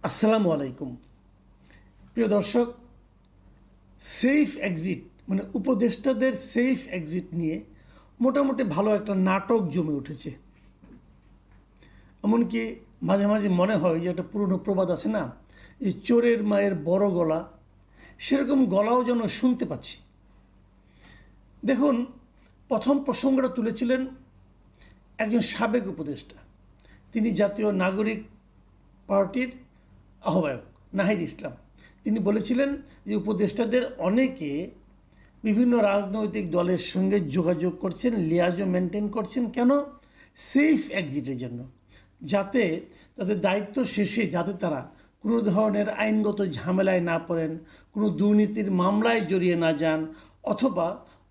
আসসালামু আলাইকুম। প্রিয় দর্শক, সেফ এক্সিট মানে উপদেষ্টাদের সেফ এক্সিট নিয়ে মোটামুটি ভালো একটা নাটক জমে উঠেছে। এমনকি মাঝে মাঝে মনে হয় যে একটা পুরনো প্রবাদ আছে না, যে চোরের মায়ের বড় গলা, সেরকম গলাও যেন শুনতে পাচ্ছি। দেখুন, প্রথম প্রসঙ্গটা তুলেছিলেন একজন সাবেক উপদেষ্টা। তিনি জাতীয় নাগরিক পার্টির আহ্বায়ক নাহিদ ইসলাম। তিনি বলেছিলেন যে উপদেষ্টাদের অনেকে বিভিন্ন রাজনৈতিক দলের সঙ্গে যোগাযোগ করছেন, লিয়াজও মেনটেন করছেন। কেন? সেফ এক্সিটের জন্য, যাতে তাদের দায়িত্ব শেষে যাতে তারা কোনো ধরনের আইনগত ঝামেলায় না পড়েন, কোনো দুর্নীতির মামলায় জড়িয়ে না যান, অথবা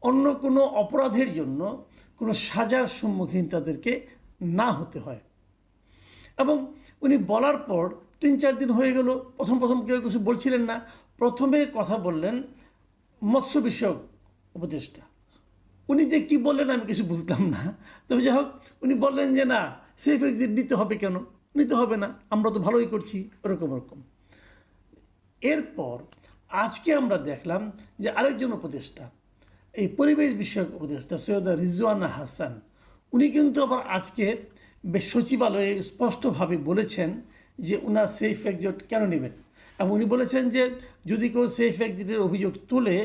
অন্য কোনো অপরাধের জন্য কোনো সাজার সম্মুখীন তাদেরকে না হতে হয়। এবং উনি বলার পর 3-4 দিন হয়ে গেল, প্রথম কেউ কিছু বলছিলেন না। প্রথমে কথা বললেন মৎস্য বিষয়ক উপদেষ্টা। উনি যে কি বললেন আমি কিছু বুঝলাম না, তবে যাই হোক, উনি বললেন যে না, সেফ এক্সিট নিতে হবে। কেন নিতে হবে না, আমরা তো ভালোই করছি, ওরকম। এরপর আজকে আমরা দেখলাম যে আরেকজন উপদেষ্টা, এই পরিবেশ বিষয়ক উপদেষ্টা সৈয়দা রিজওয়ানা হাসান, উনি কিন্তু আবার আজকে বেশ সচিবালয়ে স্পষ্টভাবে বলেছেন যে ওনার সেফ এক্সিট কেন নেবেন। এবং উনি বলেছেন যে যদি কেউ সেফ এক্সিটের অভিযোগ তুলে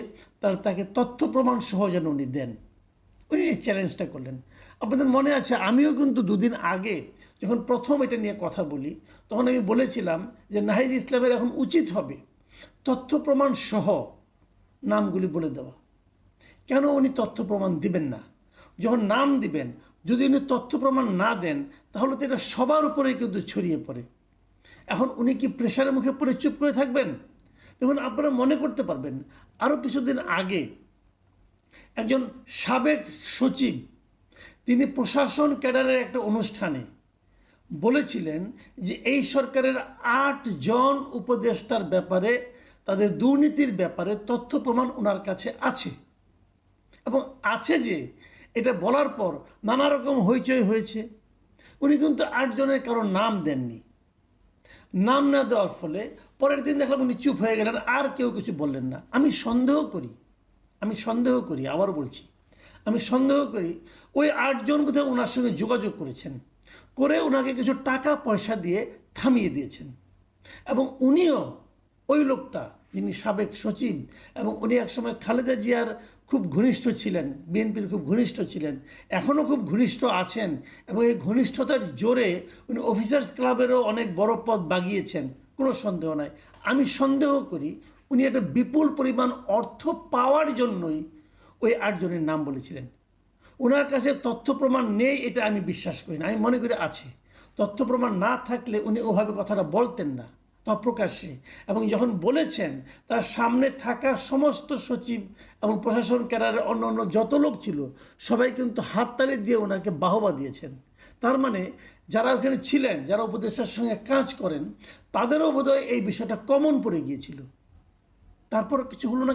তাকে তথ্য প্রমাণ সহ যেন উনি দেন। উনি এই চ্যালেঞ্জটা করলেন। আপনাদের মনে আছে, আমিও কিন্তু দুদিন আগে যখন প্রথম এটা নিয়ে কথা বলি, তখন আমি বলেছিলাম যে নাহিদ ইসলামের এখন উচিত হবে তথ্য প্রমাণ সহ নামগুলি বলে দেওয়া। কেন উনি তথ্য প্রমাণ দিবেন না? যখন নাম দিবেন, যদি উনি তথ্য প্রমাণ না দেন, তাহলে তো এটা সবার উপরেই কিন্তু ছড়িয়ে পড়ে। এখন উনি কি প্রেশারের মুখে পড়ে চুপ করে থাকবেন? দেখুন, আপনারা মনে করতে পারবেন, আরও কিছুদিন আগে একজন সাবেক সচিব, তিনি প্রশাসন ক্যাডারের একটা অনুষ্ঠানে বলেছিলেন যে এই সরকারের 8 জন উপদেষ্টার ব্যাপারে, তাদের দুর্নীতির ব্যাপারে তথ্য প্রমাণ ওনার কাছে আছে। এবং আছে যে, এটা বলার পর নানা রকম হইচই হয়েছে। উনি কিন্তু 8 জনের কারো নাম দেননি। নাম না দেওয়ার ফলে পরের দিন দেখলাম উনি চুপ হয়ে গেলেন, আর কেউ কিছু বললেন না। আমি সন্দেহ করি, আবারও বলছি, আমি সন্দেহ করি ওই 8 জন বোধহয় ওনার সঙ্গে যোগাযোগ করেছেন, করে ওনাকে কিছু টাকা পয়সা দিয়ে থামিয়ে দিয়েছেন। এবং উনিও, ওই লোকটা যিনি সাবেক সচিব, এবং উনি একসময় খালেদা জিয়ার খুব ঘনিষ্ঠ ছিলেন, বিএনপির খুব ঘনিষ্ঠ ছিলেন, এখনও খুব ঘনিষ্ঠ আছেন, এবং এই ঘনিষ্ঠতার জোরে উনি অফিসার্স ক্লাবেরও অনেক বড় পদ বাগিয়েছেন, কোনো সন্দেহ নাই। আমি সন্দেহ করি উনি একটা বিপুল পরিমাণ অর্থ পাওয়ার জন্যই ওই 8 জনের নাম বলেছিলেন। ওনার কাছে তথ্য প্রমাণ নেই এটা আমি বিশ্বাস করি না, আমি মনে করি আছে। তথ্য প্রমাণ না থাকলে উনি ওভাবে কথাটা বলতেন না প্রকাশ্যে। এবং যখন বলেছেন, তার সামনে থাকা সমস্ত সচিব এবং প্রশাসন ক্যাডারের অন্য যত লোক ছিল, সবাই কিন্তু হাততালি দিয়ে ওনাকে বাহবা দিয়েছেন। তার মানে যারা ওখানে ছিলেন, যারা উপদেষ্টার সঙ্গে কাজ করেন, তাদেরও বোধহয় এই বিষয়টা কমন পড়ে গিয়েছিল। তারপর কিছু হলো না।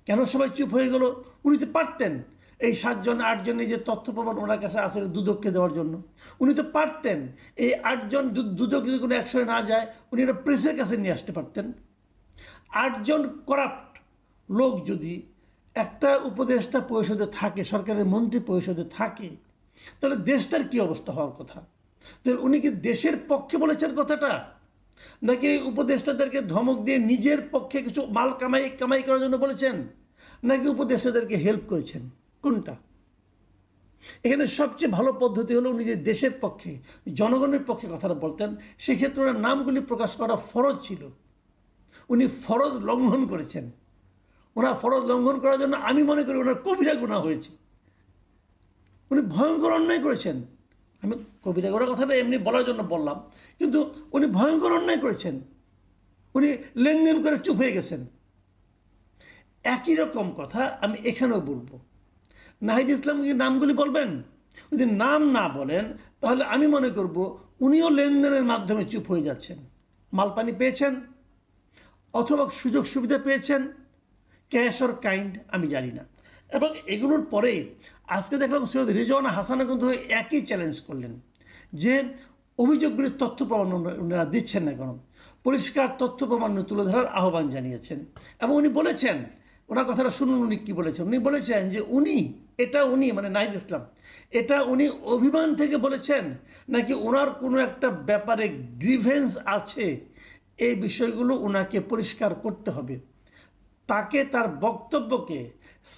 কেন সবাই চুপ হয়ে গেল? উনি তো পারতেন এই 7 জন 8 জনের যে তথ্য প্রমাণ ওনার কাছে আসে দুদককে দেওয়ার জন্য, উনি তো পারতেন এই 8 জন দুদক যদি কোনো অ্যাকশনে না যায়, উনি এটা প্রেসের কাছে নিয়ে আসতে পারতেন। 8 জন করাপ্ট লোক যদি একটা উপদেষ্টা পরিষদে থাকে, সরকারের মন্ত্রী পরিষদে থাকে, তাহলে দেশটার কী অবস্থা হওয়ার কথা? তাহলে উনি কি দেশের পক্ষে বলেছেন কথাটা, নাকি উপদেষ্টাদেরকে ধমক দিয়ে নিজের পক্ষে কিছু মাল কামাই করার জন্য বলেছেন, নাকি উপদেষ্টাদেরকে হেল্প করেছেন? কোনটা? এখানে সবচেয়ে ভালো পদ্ধতি হলো উনি যে দেশের পক্ষে, জনগণের পক্ষে কথাটা বলতেন, সেক্ষেত্রে ওনার নামগুলি প্রকাশ করা ফরজ ছিল। উনি ফরজ লঙ্ঘন করেছেন। ওনার ফরজ লঙ্ঘন করার জন্য আমি মনে করি ওনার কবিরা গুনাহ হয়েছে। উনি ভয়ঙ্কর অন্যায় করেছেন। আমি কবিরা গুনাহ কথাটা এমনি বলার জন্য বললাম, কিন্তু উনি ভয়ঙ্কর অন্যায় করেছেন। উনি লেনদেন করে চুপ হয়ে গেছেন। একই রকম কথা আমি এখানেও বলবো। নাহিদ ইসলাম কি নামগুলি বলবেন? যদি নাম না বলেন, তাহলে আমি মনে করব উনিও লেনদেনের মাধ্যমে চুপ হয়ে যাচ্ছেন। মালপানি পেয়েছেন, অথবা সুযোগ সুবিধা পেয়েছেন, ক্যাশ অর কাইন্ড, আমি জানি না। এবং এগুলোর পরে আজকে দেখলাম সৈয়দ রিজওয়ানা হাসানও কিন্তু একই চ্যালেঞ্জ করলেন যে অভিযোগগুলির তথ্য প্রমাণ ওনারা দিচ্ছেন না কেন। পরিষ্কার তথ্য প্রমাণ তুলে ধরার আহ্বান জানিয়েছেন। এবং উনি বলেছেন, ওনার কথাটা শুনুন উনি কী বলেছেন। উনি বলেছেন যে উনি মানে নাহিদ ইসলাম এটা উনি অভিমান থেকে বলেছেন নাকি ওনার কোনো একটা ব্যাপারে গ্রিভেন্স আছে, এই বিষয়গুলো ওনাকে পরিষ্কার করতে হবে, তাকে তার বক্তব্যকে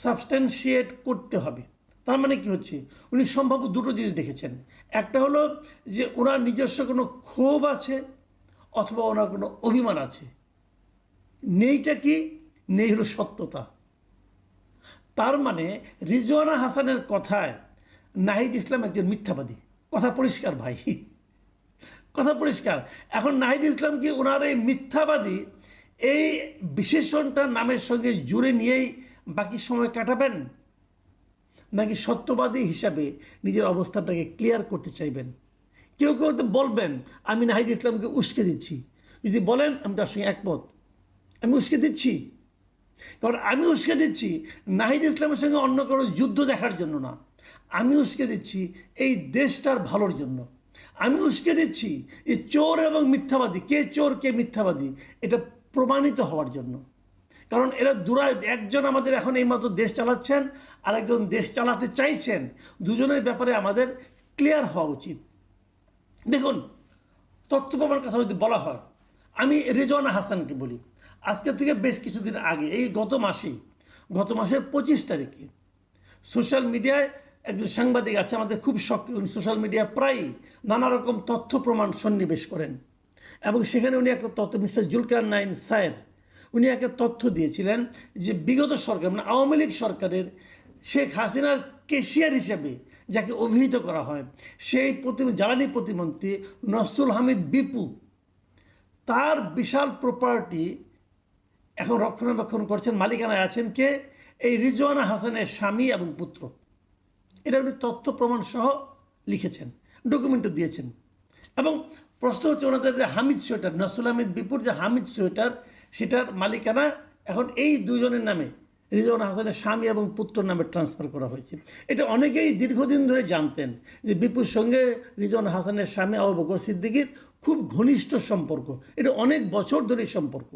সাবস্ট্যান্সিয়েট করতে হবে। তার মানে কি হচ্ছে, উনি সম্ভাব্য দুটো জিনিস দেখেছেন। একটা হলো যে ওনার নিজস্ব কোনো ক্ষোভ আছে অথবা ওনার কোনো অভিমান আছে। নেইটা কি? নেই হলো সত্যতা। তার মানে রিজওয়ানা হাসানের কথায় নাহিদ ইসলাম একজন মিথ্যাবাদী। কথা পরিষ্কার ভাই, কথা পরিষ্কার। এখন নাহিদ ইসলাম কি ওনার এই মিথ্যাবাদী এই বিশেষণটা নামের সঙ্গে জুড়ে নিয়েই বাকি সময় কাটাবেন, নাকি সত্যবাদী হিসাবে নিজের অবস্থানটাকে ক্লিয়ার করতে চাইবেন? কেউ কেউ তো বলবেন আমি নাহিদ ইসলামকে উস্কে দিচ্ছি। যদি বলেন আমি তার সঙ্গে একমত, আমি উস্কে দিচ্ছি। কারণ আমি উস্কে দিচ্ছি নাহিদ ইসলামের সঙ্গে অন্য কারো যুদ্ধ দেখার জন্য না, আমি উস্কে দিচ্ছি এই দেশটার ভালোর জন্য। আমি উস্কে দিচ্ছি এই চোর এবং মিথ্যাবাদী, কে চোর কে মিথ্যাবাদী, এটা প্রমাণিত হওয়ার জন্য। কারণ এরা একজন আমাদের এখন এইমাত্র দেশ চালাচ্ছেন, আরেকজন দেশ চালাতে চাইছেন। দুজনের ব্যাপারে আমাদের ক্লিয়ার হওয়া উচিত। দেখুন, তথ্য প্রমাণ কথা যদি বলা হয়, আমি রেজওয়ানা হাসানকে বলি। আজকে থেকে বেশ কিছুদিন আগে, এই গত মাসের 25 তারিখে সোশ্যাল মিডিয়ায় একজন সাংবাদিক আছে আমাদের খুব সক্রিয়, সোশ্যাল মিডিয়ায় প্রায়ই নানা রকম তথ্য প্রমাণ সন্নিবেশ করেন। এবং সেখানে উনি একটা তথ্য, মিস্টার জুলকারনাইন সায়ের, উনি একটা তথ্য দিয়েছিলেন যে বিগত সরকার মানে আওয়ামী লীগ সরকারের শেখ হাসিনার কেশিয়ার হিসেবে যাকে অভিহিত করা হয়, সেই জ্বালানি প্রতিমন্ত্রী নসরুল হামিদ বিপু, তার বিশাল প্রপার্টি এখন রক্ষণাবেক্ষণ করছেন, মালিকানায় আছেন কে? এই রিজওয়ানা হাসানের স্বামী এবং পুত্র। এটা উনি তথ্য প্রমাণ সহ লিখেছেন, ডকুমেন্টও দিয়েছেন। এবং প্রশ্ন হচ্ছে ওনাদের যে হামিদ সোয়েটার, নসরুল হামিদ বিপুর যে হামিদ সোয়েটার, সেটার মালিকানা এখন এই দুজনের নামে, রিজওয়ানা হাসানের স্বামী এবং পুত্র নামে ট্রান্সফার করা হয়েছে। এটা অনেকেই দীর্ঘদিন ধরে জানতেন যে বিপুর সঙ্গে রিজওয়ানা হাসানের স্বামী আবু বকর সিদ্দিকীর খুব ঘনিষ্ঠ সম্পর্ক, এটা অনেক বছর ধরে সম্পর্ক।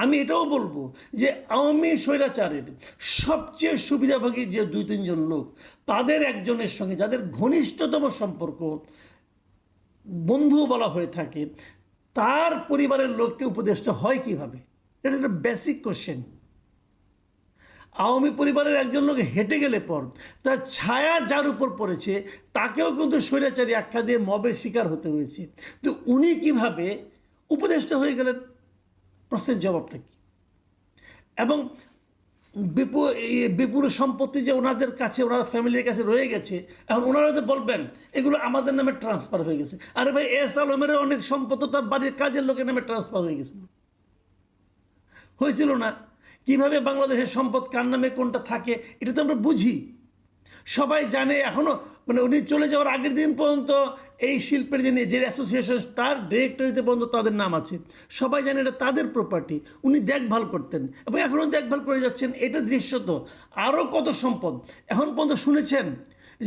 আমি এটাও বলবো যে আওয়ামী স্বৈরাচারের সবচেয়ে সুবিধাভোগী যে 2-3 জন লোক, তাদের একজনের সঙ্গে যাদের ঘনিষ্ঠতম সম্পর্ক, বন্ধু বলা হয়ে থাকে, তার পরিবারের লোককে উপদেষ্টা হয় কিভাবে? এটা একটা বেসিক কোশ্চেন। আওয়ামী পরিবারের একজন লোক হেঁটে গেলে পর তার ছায়া যার উপর পড়েছে তাকেও কিন্তু স্বৈরাচারী আখ্যা দিয়ে মবের শিকার হতে হয়েছে। তো উনি কিভাবে উপদেষ্টা হয়ে গেলেন? প্রশ্নের জবাবটা কি? এবং বিপুল সম্পত্তি যে ওনাদের কাছে, ওনার ফ্যামিলির কাছে রয়ে গেছে, এখন ওনারা তো বলবেন এগুলো আমাদের নামে ট্রান্সফার হয়ে গেছে। আরে ভাই, এস আলমের অনেক সম্পত্তি তার বাড়ির কাজের লোকের নামে ট্রান্সফার হয়ে গেছিল, হয়েছিল না? কিভাবে বাংলাদেশের সম্পদ কার নামে কোনটা থাকে এটা তো আমরা বুঝি, সবাই জানে। এখনও মানে উনি চলে যাওয়ার আগের দিন পর্যন্ত এই শিল্পের যে অ্যাসোসিয়েশন, তার ডিরেক্টরিতে পর্যন্ত তাদের নাম আছে, সবাই জানে এটা তাদের প্রপার্টি। উনি দেখভাল করতেন এবং এখনও দেখভাল করে যাচ্ছেন, এটা দৃশ্যত। আরও কত সম্পদ এখন পর্যন্ত শুনেছেন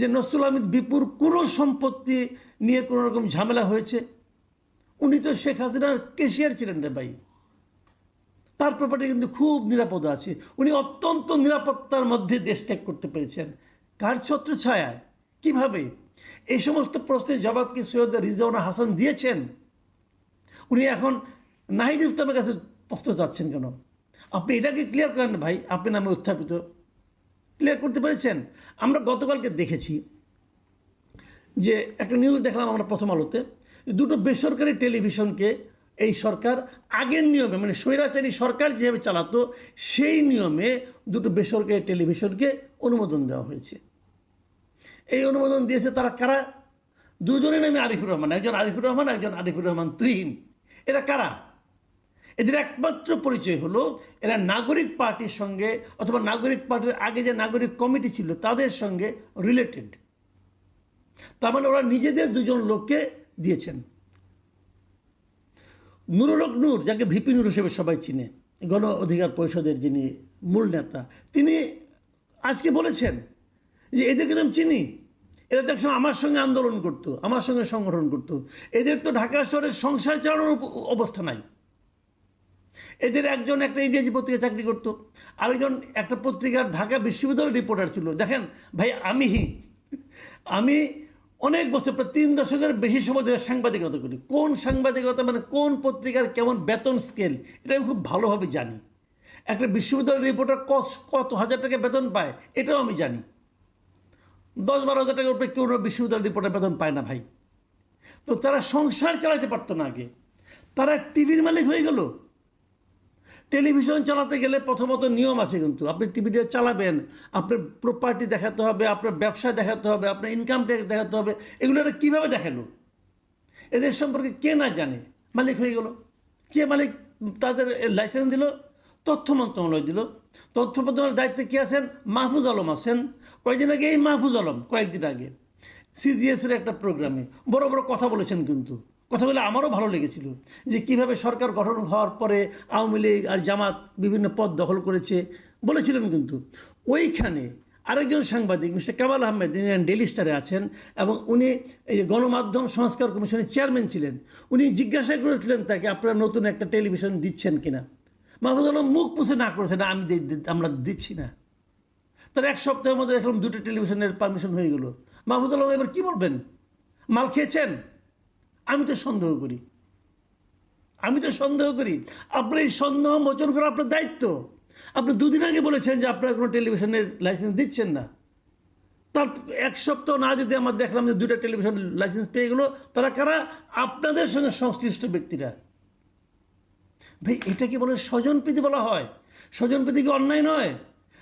যে নসরুল হামিদ বিপুর কোনো সম্পত্তি নিয়ে কোনো রকম ঝামেলা হয়েছে? উনি তো শেখ হাসিনার কেশিয়ার ছিলেন রে ভাই, তার প্রপার্টি কিন্তু খুব নিরাপদ আছে। উনি অত্যন্ত নিরাপত্তার মধ্যে দেশ ত্যাগ করতে পেরেছেন। কার ছত্রছায়ায়? কিভাবে? এই সমস্ত প্রশ্নের জবাব কি সৈয়দ রিজওয়ানা হাসান দিয়েছেন? উনি এখন নাহিদ ইসলামের কাছে প্রশ্ন চাচ্ছেন কেন? আপনি এটাকে ক্লিয়ার করেন ভাই, আপনি নামে উত্থাপিত ক্লিয়ার করতে পেরেছেন? আমরা গতকালকে দেখেছি যে একটা নিউজ দেখলাম আমরা প্রথম আলোতে, দুটো বেসরকারি টেলিভিশনকে এই সরকার আগের নিয়মে মানে স্বৈরাচারী সরকার যেভাবে চালাতো সেই নিয়মে দুটো বেসরকারি টেলিভিশনকে অনুমোদন দেওয়া হয়েছে। এই অনুমোদন দিয়েছে তারা কারা? দুজনের নামে আরিফুর রহমান, একজন আরিফুর রহমান, একজন আরিফুর রহমান তুহিন। এরা কারা? এদের একমাত্র পরিচয় হলো এরা নাগরিক পার্টির সঙ্গে অথবা নাগরিক পার্টির আগে যে নাগরিক কমিটি ছিল তাদের সঙ্গে রিলেটেড। তার মানে ওরা নিজেদের দুজন লোককে দিয়েছেন। নুরুল হক নূর, যাকে ভিপি নূর হিসেবে সবাই চিনে, গণ অধিকার পরিষদের যিনি মূল নেতা, তিনি আজকে বলেছেন যে এদেরকে তো আমি চিনি, এরা দেখছেন আমার সঙ্গে আন্দোলন করতো, আমার সঙ্গে সংগঠন করতো। এদের তো ঢাকা শহরের সংসার চালানোর অবস্থা নাই। এদের একজন একটা ইংরেজি পত্রিকা চাকরি করতো, আরেকজন একটা পত্রিকার ঢাকা বিশ্ববিদ্যালয়ের রিপোর্টার ছিল। দেখেন ভাই, আমি অনেক বছর, প্রায় 3 দশকের বেশি সময় ধরে সাংবাদিকতা করি। কোন সাংবাদিকতা মানে কোন পত্রিকার কেমন বেতন স্কেল, এটা আমি খুব ভালোভাবে জানি। একটা বিশ্ববিদ্যালয়ের রিপোর্টার কত হাজার টাকা বেতন পায় এটাও আমি জানি। 10-12 হাজার টাকার উপরে কেউ বিশ্ববিদ্যালয়ের রিপোর্টার বেতন পায় না ভাই। তো তারা সংসার চালাতে পারতো না আগে, তারা টিভির মালিক হয়ে গেল। টেলিভিশন চালাতে গেলে প্রথমত নিয়ম আছে, কিন্তু আপনি টিভিটা চালাবেন, আপনার প্রপার্টি দেখাতে হবে, আপনার ব্যবসা দেখাতে হবে, আপনার ইনকাম ট্যাক্স দেখাতে হবে। এগুলো এরা কীভাবে দেখালো? এদের সম্পর্কে কে না জানে? মালিক হয়ে গেল। কে মালিক? তাদের লাইসেন্স দিল তথ্য মন্ত্রণালয় দিল। তথ্য মন্ত্রণালয়ের দায়িত্বে কী আছেন? মাহফুজ আলম আছেন। কয়েকদিন আগে এই মাহফুজ আলম কয়েকদিন আগে সিজিএসের একটা প্রোগ্রামে বড় বড় কথা বলেছেন, কিন্তু কথাগুলো আমারও ভালো লেগেছিল, যে কিভাবে সরকার গঠন হওয়ার পরে আওয়ামী লীগ আর জামাত বিভিন্ন পদ দখল করেছে বলেছিলেন। কিন্তু ওইখানে আরেকজন সাংবাদিক মিস্টার কামাল আহমেদ, যিনি ডেইলি স্টারে আছেন এবং উনি এই গণমাধ্যম সংস্কার কমিশনের চেয়ারম্যান ছিলেন, উনি জিজ্ঞাসা করেছিলেন তাকে, আপনারা নতুন একটা টেলিভিশন দিচ্ছেন কিনা? মাহফুজ আলম মুখ পুষে না করেছে, না আমরা দিচ্ছি না। তার 1 সপ্তাহের মধ্যে দেখলাম 2টা টেলিভিশনের পারমিশন হয়ে গেল। মাহফুজ আলম এবার কী বলবেন? মাল খেয়েছেন? আমি তো সন্দেহ করি। আপনার এই সন্দেহ মোচন করা আপনার দায়িত্ব। আপনি 2 দিন আগে বলেছেন যে আপনারা কোনো টেলিভিশনের লাইসেন্স দিচ্ছেন না। তার 1 সপ্তাহ না যদি আমার দেখলাম যে 2টা টেলিভিশন লাইসেন্স পেয়ে গেলো, তারা কারা? আপনাদের সঙ্গে সংশ্লিষ্ট ব্যক্তিরা। ভাই, এটাকে বলে স্বজনপ্রীতি বলা হয়? স্বজনপ্রীতি কি অন্যায় নয়?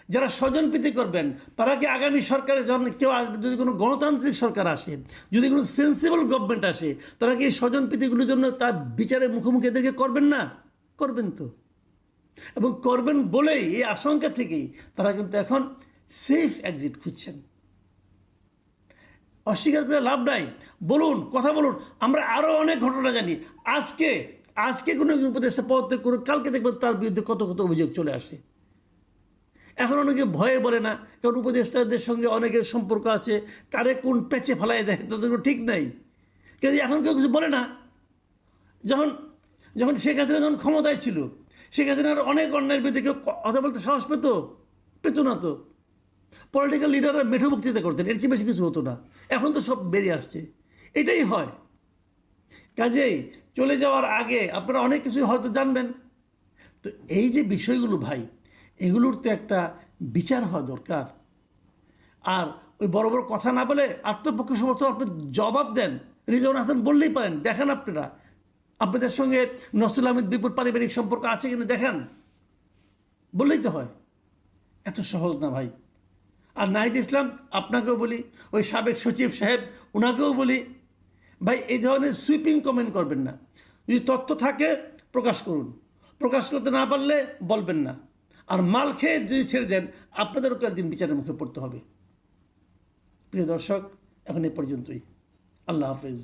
যারা স্বজনপ্রীতি করবেন তারা কি আগামী সরকারের যখন কেউ আসবে, যদি কোনো গণতান্ত্রিক সরকার আসে, যদি কোনো সেন্সিবল গভর্নমেন্ট আসে, তারা কি এই স্বজনপ্রীতিগুলোর জন্য তার বিচারের মুখোমুখি এদেরকে করবেন না? করবেন তো। এবং করবেন বলেই এই আশঙ্কা থেকেই তারা কিন্তু এখন সেফ এক্সিট খুঁজছেন। অস্বীকার করে লাভ নাই, বলুন, কথা বলুন। আমরা আরও অনেক ঘটনা জানি। আজকে কোনো একজন উপদেষ্টা পদত্যাগ করুক, কালকে দেখবেন তার বিরুদ্ধে কত অভিযোগ চলে আসে। এখন অনেকে ভয়ে বলে না, কারণ উপদেষ্টাদের সঙ্গে অনেকের সম্পর্ক আছে, কারে কোন প্যাচে ফেলাই দেয় তাদের কোনো ঠিক নাই। কিন্তু এখন কেউ কিছু বলে না। যখন শেখ হাসিনা যখন ক্ষমতায় ছিল, শেখ হাসিনার অনেক অন্যায়ের বিরুদ্ধে কেউ কথা বলতে সাহস পেত না। তো পলিটিক্যাল লিডাররা মেঠো বক্তৃতা করতেন, এর চেয়ে বেশি কিছু হতো না। এখন তো সব বেরিয়ে আসছে, এটাই হয়। কাজেই চলে যাওয়ার আগে আপনারা অনেক কিছু হয়তো জানবেন। তো এই যে বিষয়গুলো ভাই, এগুলোর তো একটা বিচার হওয়া দরকার। আর ওই বড় বড় কথা না বলে আত্মপক্ষ সমর্থন আপনি জবাব দেন। রিজওয়ান হাসান বললেই পারেন, দেখান আপনাদের সঙ্গে নসরুল আহমেদ বিপুর পারিবারিক সম্পর্ক আছে কিনা দেখান, বললেই তো হয়। এত সহজ না ভাই। আর নাহিদ ইসলাম আপনাকেও বলি, ওই সাবেক সচিব সাহেব ওনাকেও বলি, ভাই এই ধরনের সুইপিং কমেন্ট করবেন না। যদি তথ্য থাকে প্রকাশ করুন, প্রকাশ করতে না পারলে বলবেন না। আর মাল খেয়ে যদি ছেড়ে দেন, আপনাদেরও একদিন বিচারের মুখে পড়তে হবে। প্রিয় দর্শক, এখন এ পর্যন্তই। আল্লাহ হাফেজ।